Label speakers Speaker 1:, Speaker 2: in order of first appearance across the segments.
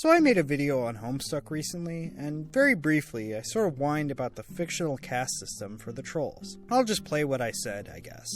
Speaker 1: So I made a video on Homestuck recently, and very briefly I sort of whined about the fictional caste system for the trolls. I'll just play what I said, I guess.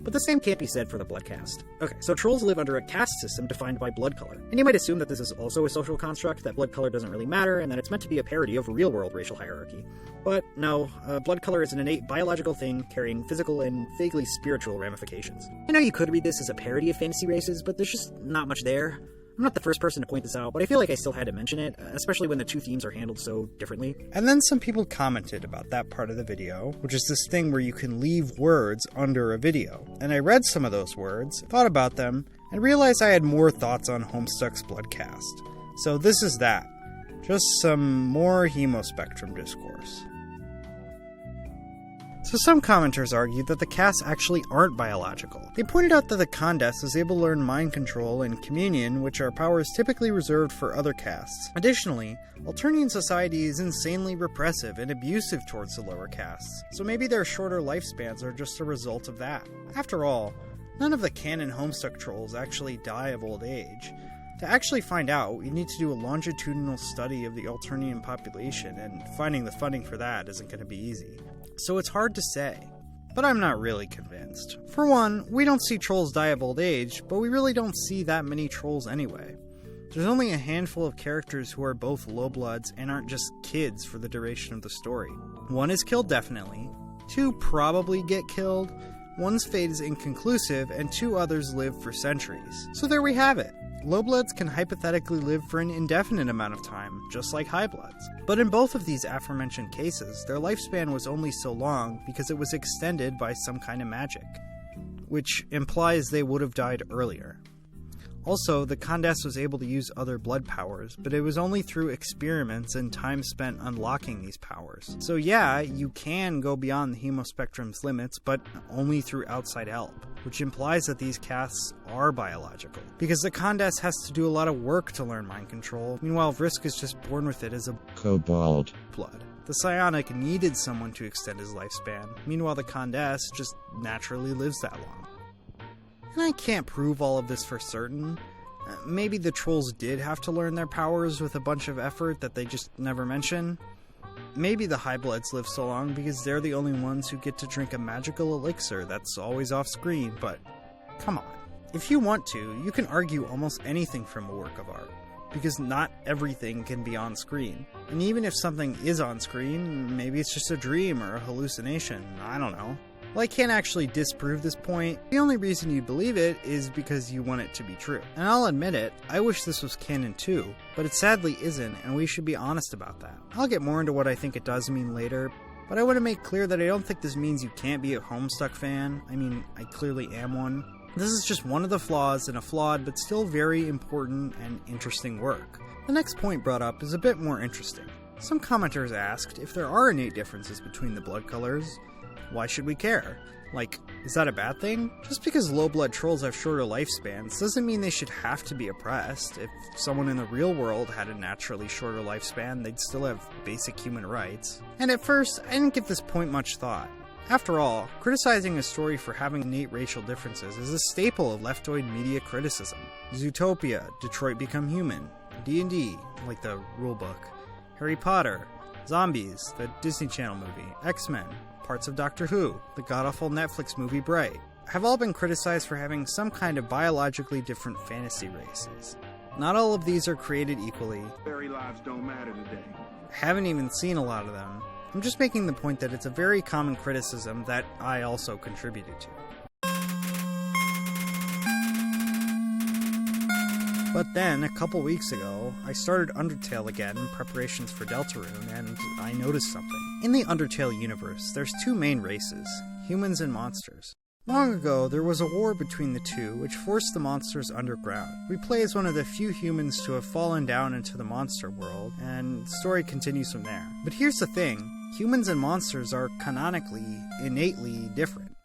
Speaker 2: But the same can't be said for the blood caste. Okay, so trolls live under a caste system defined by blood color. And you might assume that this is also a social construct, that blood color doesn't really matter, and that it's meant to be a parody of real-world racial hierarchy. But no, blood color is an innate biological thing carrying physical and vaguely spiritual ramifications. I know you could read this as a parody of fantasy races, but there's just not much there. I'm not the first person to point this out, but I feel like I still had to mention it, especially when the two themes are handled so differently.
Speaker 1: And then some people commented about that part of the video, which is this thing where you can leave words under a video. And I read some of those words, thought about them, and realized I had more thoughts on Homestuck's blood caste. So this is that. Just some more hemospectrum discourse. So some commenters argued that the castes actually aren't biological. They pointed out that the caste is able to learn mind control and communion, which are powers typically reserved for other castes. Additionally, Authorian society is insanely repressive and abusive towards the lower castes, so maybe their shorter lifespans are just a result of that. After all, none of the canon Homestuck trolls actually die of old age. To actually find out, you need to do a longitudinal study of the Authorian population, and finding the funding for that isn't going to be easy. So it's hard to say. But I'm not really convinced. For one, we don't see trolls die of old age, but we really don't see that many trolls anyway. There's only a handful of characters who are both lowbloods and aren't just kids for the duration of the story. One is killed definitely, two probably get killed, one's fate is inconclusive, and two others live for centuries. So there we have it. Lowbloods can hypothetically live for an indefinite amount of time, just like highbloods. But in both of these aforementioned cases, their lifespan was only so long because it was extended by some kind of magic, which implies they would have died earlier. Also, the caste was able to use other blood powers, but it was only through experiments and time spent unlocking these powers. So yeah, you can go beyond the hemospectrum's limits, but only through outside help, which implies that these castes are biological. Because the caste has to do a lot of work to learn mind control, meanwhile Vrisk is just born with it as a kobold blood. The psionic needed someone to extend his lifespan, meanwhile the caste just naturally lives that long. And I can't prove all of this for certain. Maybe the trolls did have to learn their powers with a bunch of effort that they just never mention. Maybe the highbloods live so long because they're the only ones who get to drink a magical elixir that's always off screen, but come on. If you want to, you can argue almost anything from a work of art, because not everything can be on screen. And even if something is on screen, maybe it's just a dream or a hallucination, I don't know. Well, I can't actually disprove this point. The only reason you believe it is because you want it to be true. And I'll admit it, I wish this was canon too, but it sadly isn't, and we should be honest about that. I'll get more into what I think it does mean later, but I want to make clear that I don't think this means you can't be a Homestuck fan. I mean, I clearly am one. This is just one of the flaws in a flawed but still very important and interesting work. The next point brought up is a bit more interesting. Some commenters asked if there are innate differences between the blood colors. Why should we care? Like, is that a bad thing? Just because low-blood trolls have shorter lifespans doesn't mean they should have to be oppressed. If someone in the real world had a naturally shorter lifespan, they'd still have basic human rights. And at first, I didn't give this point much thought. After all, criticizing a story for having innate racial differences is a staple of leftoid media criticism. Zootopia, Detroit Become Human, D&D, like the rulebook, Harry Potter, Zombies, the Disney Channel movie, X-Men, parts of Doctor Who, the god-awful Netflix movie Bright, have all been criticized for having some kind of biologically different fantasy races. Not all of these are created equally.
Speaker 3: Fairy lives don't matter today.
Speaker 1: I haven't even seen a lot of them. I'm just making the point that it's a very common criticism that I also contributed to. But then, a couple weeks ago, I started Undertale again in preparations for Deltarune, and I noticed something. In the Undertale universe, there's two main races, humans and monsters. Long ago, there was a war between the two, which forced the monsters underground. We play as one of the few humans to have fallen down into the monster world, and the story continues from there. But here's the thing, humans and monsters are canonically, innately different.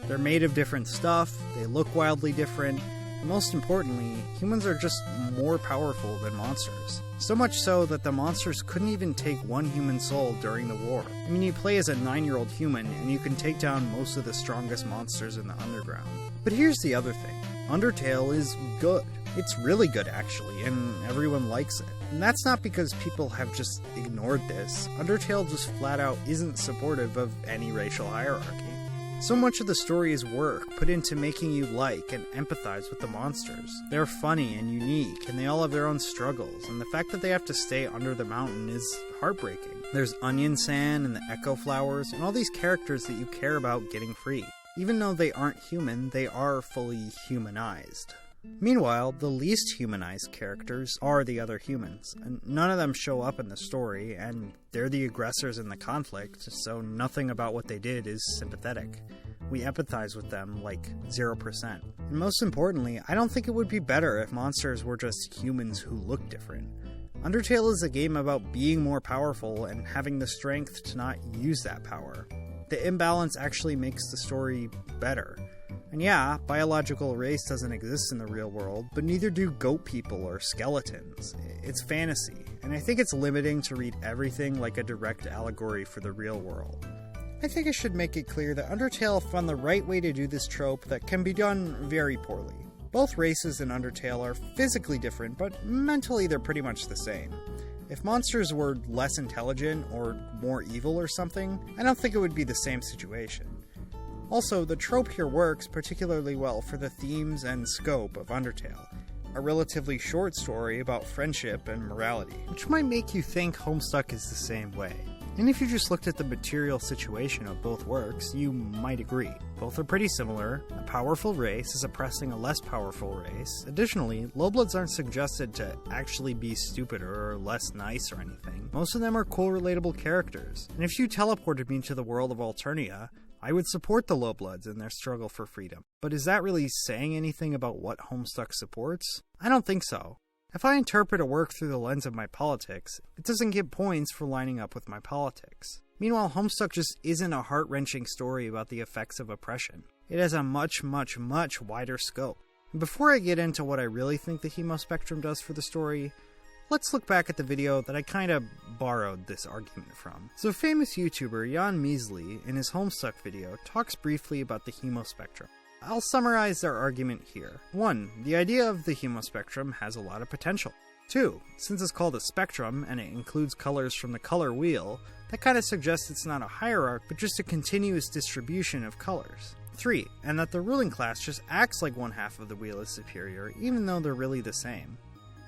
Speaker 1: They're made of different stuff, they look wildly different, and most importantly, humans are just more powerful than monsters. So much so that the monsters couldn't even take one human soul during the war. I mean, you play as a 9-year-old human, and you can take down most of the strongest monsters in the underground. But here's the other thing. Undertale is good. It's really good, actually, and everyone likes it. And that's not because people have just ignored this. Undertale just flat out isn't supportive of any racial hierarchy. So much of the story is work put into making you like and empathize with the monsters. They're funny and unique, and they all have their own struggles, and the fact that they have to stay under the mountain is heartbreaking. There's Onion Sand and the Echo Flowers, and all these characters that you care about getting free. Even though they aren't human, they are fully humanized. Meanwhile, the least humanized characters are the other humans, and none of them show up in the story, and they're the aggressors in the conflict, so nothing about what they did is sympathetic. We empathize with them like 0%. And most importantly, I don't think it would be better if monsters were just humans who look different. Undertale is a game about being more powerful and having the strength to not use that power. The imbalance actually makes the story better. And yeah, biological race doesn't exist in the real world, but neither do goat people or skeletons. It's fantasy, and I think it's limiting to read everything like a direct allegory for the real world. I think I should make it clear that Undertale found the right way to do this trope that can be done very poorly. Both races in Undertale are physically different, but mentally they're pretty much the same. If monsters were less intelligent or more evil or something, I don't think it would be the same situation. Also, the trope here works particularly well for the themes and scope of Undertale, a relatively short story about friendship and morality, which might make you think Homestuck is the same way. And if you just looked at the material situation of both works, you might agree. Both are pretty similar. A powerful race is oppressing a less powerful race. Additionally, lowbloods aren't suggested to actually be stupider or less nice or anything. Most of them are cool, relatable characters. And if you teleported me to the world of Alternia, I would support the lowbloods in their struggle for freedom. But is that really saying anything about what Homestuck supports? I don't think so. If I interpret a work through the lens of my politics, it doesn't get points for lining up with my politics. Meanwhile, Homestuck just isn't a heart-wrenching story about the effects of oppression. It has a much, much, much wider scope. And before I get into what I really think the Hemospectrum does for the story, let's look back at the video that I kinda borrowed this argument from. So famous YouTuber Jan Measley, in his Homestuck video, talks briefly about the Hemospectrum. I'll summarize their argument here. 1. The idea of the Hemospectrum has a lot of potential. 2. Since it's called a spectrum, and it includes colors from the color wheel, that kinda suggests it's not a hierarchy, but just a continuous distribution of colors. 3. And that the ruling class just acts like one half of the wheel is superior, even though they're really the same.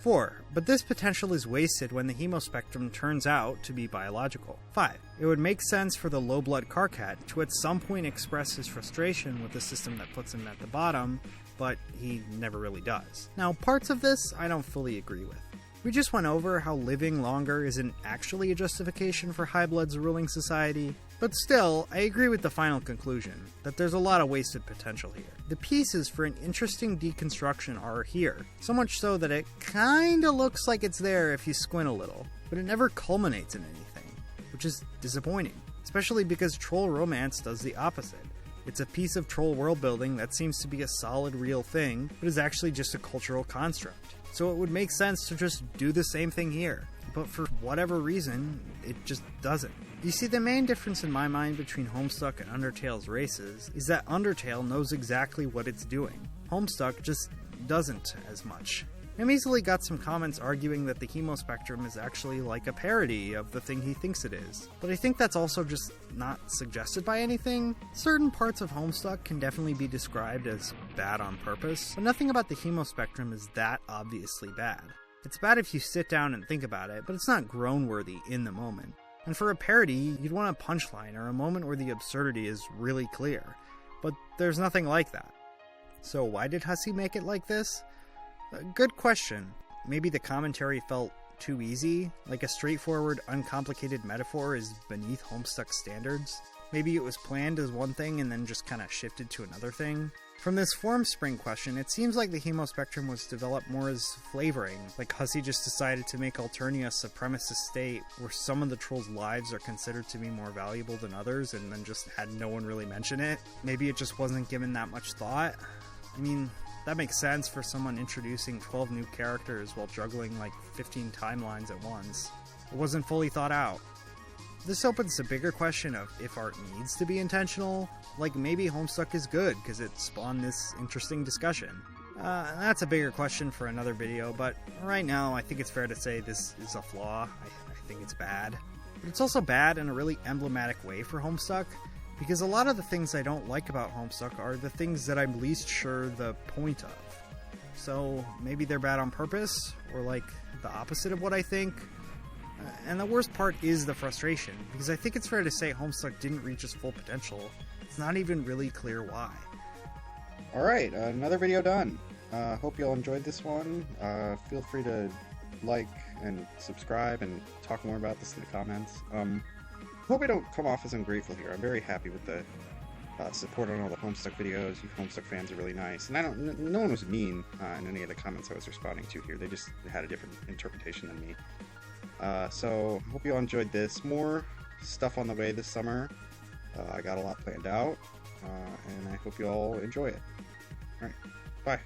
Speaker 1: 4. But this potential is wasted when the Hemospectrum turns out to be biological. 5. It would make sense for the low-blood Karkat to at some point express his frustration with the system that puts him at the bottom, but he never really does. Now, parts of this I don't fully agree with. We just went over how living longer isn't actually a justification for High-Blood's ruling society, but still, I agree with the final conclusion, that there's a lot of wasted potential here. The pieces for an interesting deconstruction are here, so much so that it kinda looks like it's there if you squint a little, but it never culminates in anything, which is disappointing, especially because Troll Romance does the opposite. It's a piece of troll world building that seems to be a solid real thing, but is actually just a cultural construct. So it would make sense to just do the same thing here, but for whatever reason, it just doesn't. You see, the main difference in my mind between Homestuck and Undertale's races is that Undertale knows exactly what it's doing. Homestuck just doesn't as much. I'm easily got some comments arguing that the Hemospectrum is actually like a parody of the thing he thinks it is, but I think that's also just not suggested by anything. Certain parts of Homestuck can definitely be described as bad on purpose, but nothing about the Hemospectrum is that obviously bad. It's bad if you sit down and think about it, but it's not groan-worthy in the moment. And for a parody, you'd want a punchline or a moment where the absurdity is really clear, but there's nothing like that. So why did Hussey make it like this? Good question. Maybe the commentary felt too easy, like a straightforward, uncomplicated metaphor is beneath Homestuck standards. Maybe it was planned as one thing and then just kinda shifted to another thing. From this Formspring question, it seems like the Hemospectrum was developed more as flavoring, like Hussey just decided to make Alternia a supremacist state where some of the trolls' lives are considered to be more valuable than others and then just had no one really mention it. Maybe it just wasn't given that much thought. I mean, that makes sense for someone introducing 12 new characters while juggling like 15 timelines at once. It wasn't fully thought out. This opens a bigger question of if art needs to be intentional, like maybe Homestuck is good because it spawned this interesting discussion. That's a bigger question for another video, but right now I think it's fair to say this is a flaw. I think it's bad. But it's also bad in a really emblematic way for Homestuck, because a lot of the things I don't like about Homestuck are the things that I'm least sure the point of. So maybe they're bad on purpose, or like the opposite of what I think. And the worst part is the frustration, because I think it's fair to say Homestuck didn't reach its full potential. It's not even really clear why.
Speaker 4: Alright, another video done. Hope you all enjoyed this one. Feel free to like and subscribe and talk more about this in the comments. Hope I don't come off as ungrateful here. I'm very happy with the support on all the Homestuck videos. You Homestuck fans are really nice. And no one was mean in any of the comments I was responding to here. They just had a different interpretation than me. So, hope you all enjoyed this. More stuff on the way this summer. I got a lot planned out. And I hope you all enjoy it. Alright, bye.